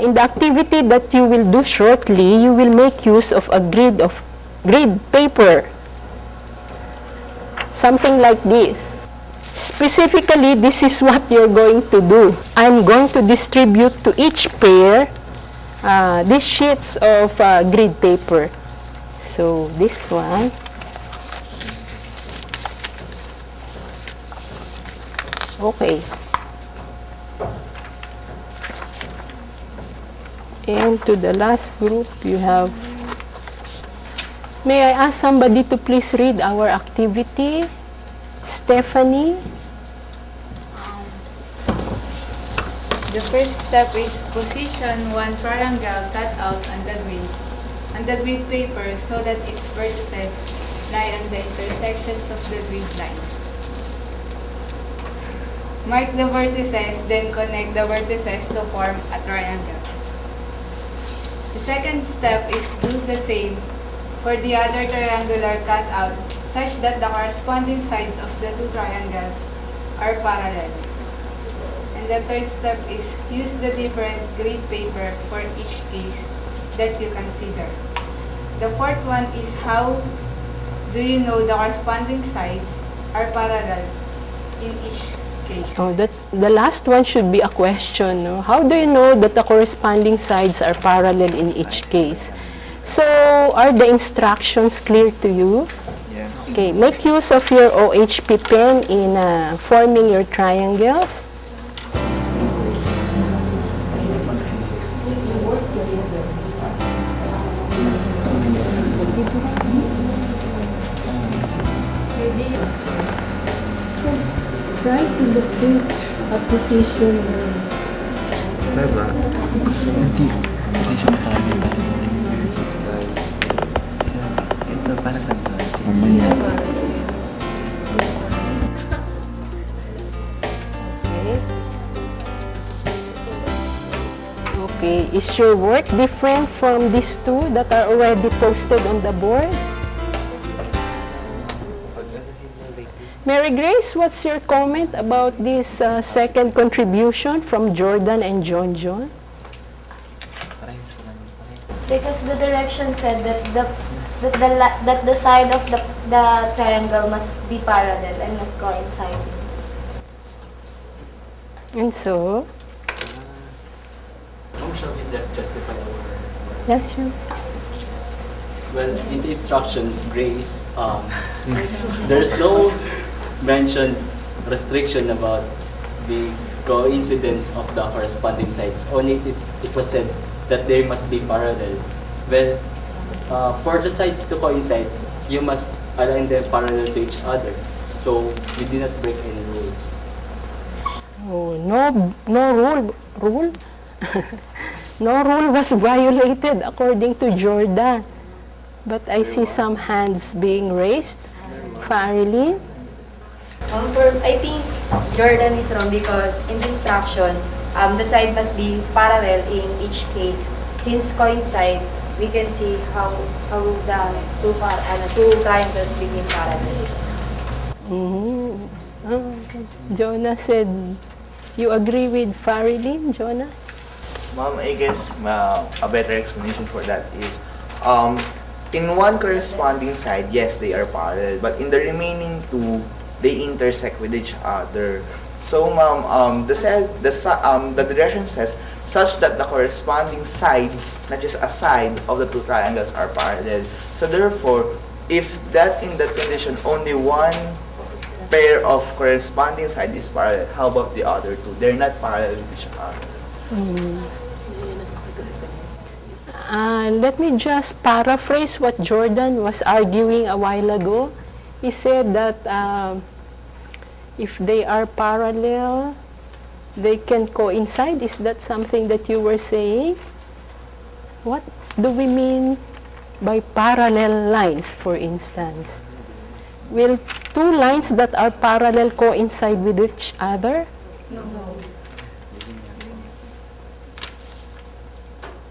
in the activity that you will do shortly, you will make use of a grid paper. Something like this. Specifically, this is what you're going to do. I'm going to distribute to each pair these sheets of grid paper. So this one. Okay. And to the last group, you have... May I ask somebody to please read our activity? Stephanie? The first step is position one triangle cut out on the grid paper so that its vertices lie on the intersections of the grid lines. Mark the vertices, then connect the vertices to form a triangle. The second step is do the same for the other triangular cutout such that the corresponding sides of the two triangles are parallel. And the third step is use the different grid paper for each case that you consider. The fourth one is how do you know the corresponding sides are parallel in each case? Oh, that's the last one should be a question. No? How do you know that the corresponding sides are parallel in each case? So, are the instructions clear to you? Yes. Okay, make use of your OHP pen in forming your triangles. So, try to locate a position. Diba? Hindi. Position tayo ba? Ito, paano tanda? Mamaya. Okay. Okay, is your work different from these two that are already posted on the board? Mary Grace, what's your comment about this second contribution from Jordan and John? Because the direction said that the side of the triangle must be parallel and not coinciding. And so? How shall we justify our... Yeah, sure. Well, in the instructions, Grace, there's no mentioned restriction about the coincidence of the corresponding sides. Only it was said that they must be parallel. Well, for the sides to coincide, you must align them parallel to each other. So we did not break any rules. Oh, no rule? No rule was violated according to Jordan. But I see some hands being raised. Farilyn? I think Jordan is wrong because in the instruction, the side must be parallel in each case. Since coincide, we can see how the two triangles became parallel. Jonah said, you agree with Farilyn, Jonah? Ma'am, I guess a better explanation for that is, in one corresponding side, yes, they are parallel, but in the remaining two, they intersect with each other. So, ma'am, the direction says such that the corresponding sides, not just a side of the two triangles, are parallel. So, therefore, if in that condition only one pair of corresponding side is parallel, how about the other two? They're not parallel with each other. Let me just paraphrase what Jordan was arguing a while ago. He said that if they are parallel, they can coincide. Is that something that you were saying? What do we mean by parallel lines, for instance? Will two lines that are parallel coincide with each other? No.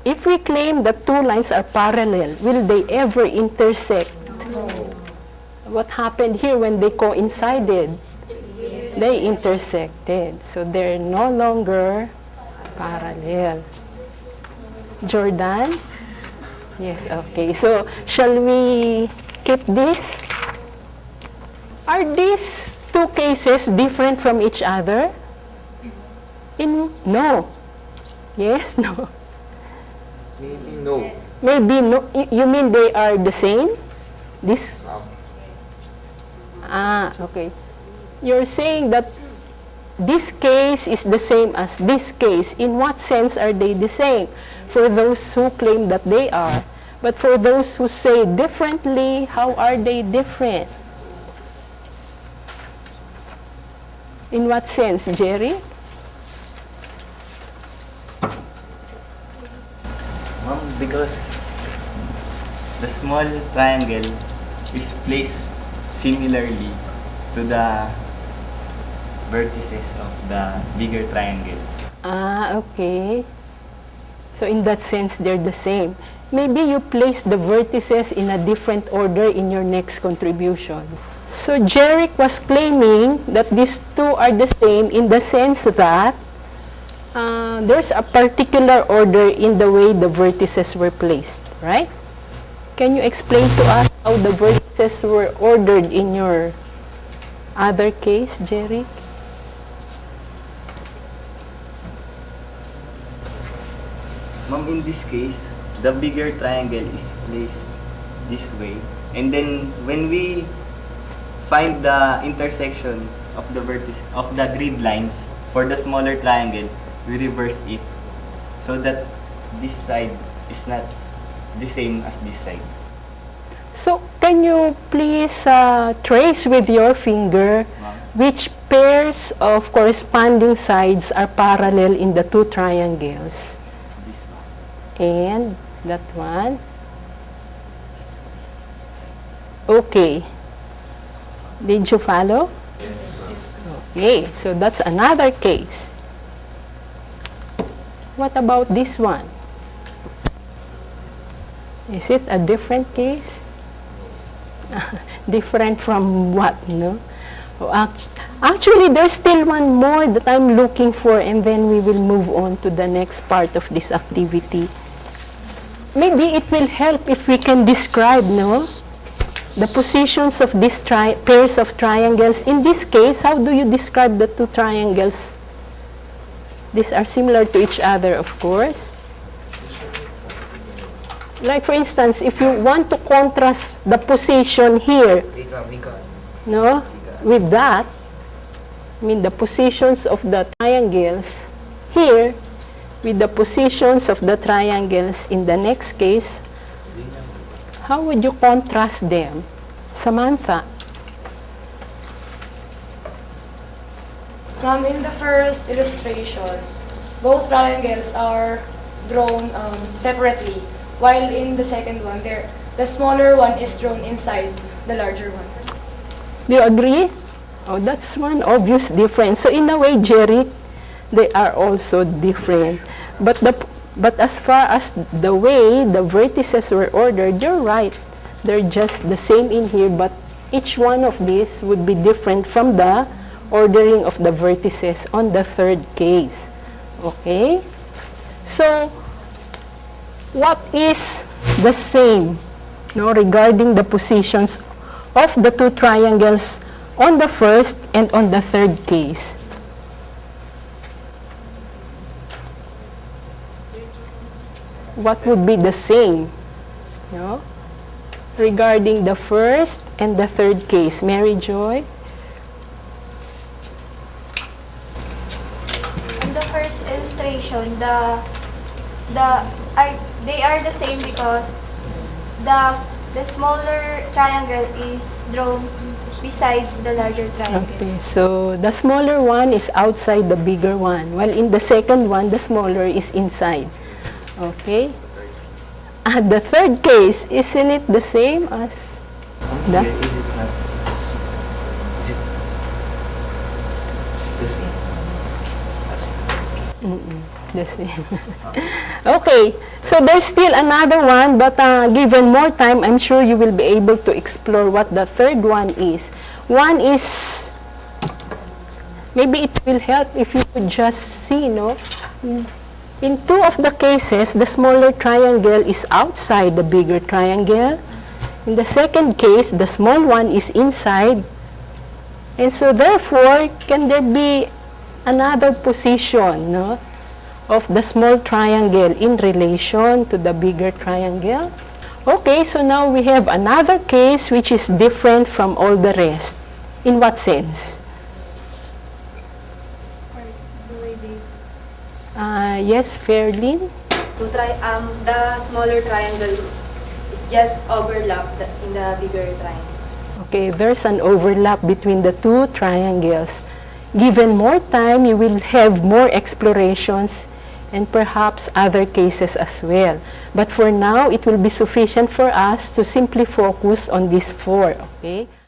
If we claim that two lines are parallel, will they ever intersect? No. What happened here when they coincided? They intersected. So they're no longer parallel. Jordan? Yes, okay. So, shall we keep this? Are these two cases different from each other? No. Yes, no. Maybe no. Maybe no. You mean they are the same? This? Okay. You're saying that this case is the same as this case. In what sense are they the same? For those who claim that they are. But for those who say differently, how are they different? In what sense, Jerry? Ma'am, because the small triangle is placed similarly to the vertices of the bigger triangle. Okay. So in that sense, they're the same. Maybe you place the vertices in a different order in your next contribution. So Jerick was claiming that these two are the same in the sense that there's a particular order in the way the vertices were placed, right? Can you explain to us how the vertices were ordered in your other case, Jerick? Ma'am, in this case, the bigger triangle is placed this way. And then when we find the intersection of the vertices of the grid lines for the smaller triangle, we reverse it so that this side is not the same as this side. So, can you please trace with your finger Ma'am. which pairs of corresponding sides are parallel in the two triangles? This one. And that one. Okay. Did you follow? Okay, so that's another case. What about this one? Is it a different case? Different from what, no? Actually, there's still one more that I'm looking for, and then we will move on to the next part of this activity. Maybe it will help if we can describe, no? The positions of these pairs of triangles. In this case, how do you describe the two triangles? These are similar to each other, of course. Like for instance, if you want to contrast the position here, no, with that, I mean the positions of the triangles here with the positions of the triangles in the next case, how would you contrast them? Samantha? In the first illustration, both triangles are drawn separately, while in the second one, the smaller one is drawn inside the larger one. Do you agree? Oh, that's one obvious difference. So in a way, Jerry, they are also different. But as far as the way the vertices were ordered, you're right. They're just the same in here, but each one of these would be different from the ordering of the vertices on the third case. Okay? So, what is the same, no, regarding the positions of the two triangles on the first and on the third case? What would be the same, no, regarding the first and the third case? Mary Joy? In the first illustration, they are the same because the smaller triangle is drawn besides the larger triangle. Okay, so the smaller one is outside the bigger one, while in the second one, the smaller is inside. Okay? At the third case, isn't it the same as that? Is it not? Is it the same? The same. Okay, so there's still another one, but given more time, I'm sure you will be able to explore what the third one is. One is, maybe it will help if you could just see, no? In two of the cases, the smaller triangle is outside the bigger triangle. In the second case, the small one is inside. And so therefore, can there be another position, no, of the small triangle in relation to the bigger triangle? Okay, so now we have another case which is different from all the rest. In what sense? Yes, Fairlyn? The smaller triangle is just overlapped in the bigger triangle. Okay, there's an overlap between the two triangles. Given more time, you will have more explorations and perhaps other cases as well. But for now, it will be sufficient for us to simply focus on these four, okay?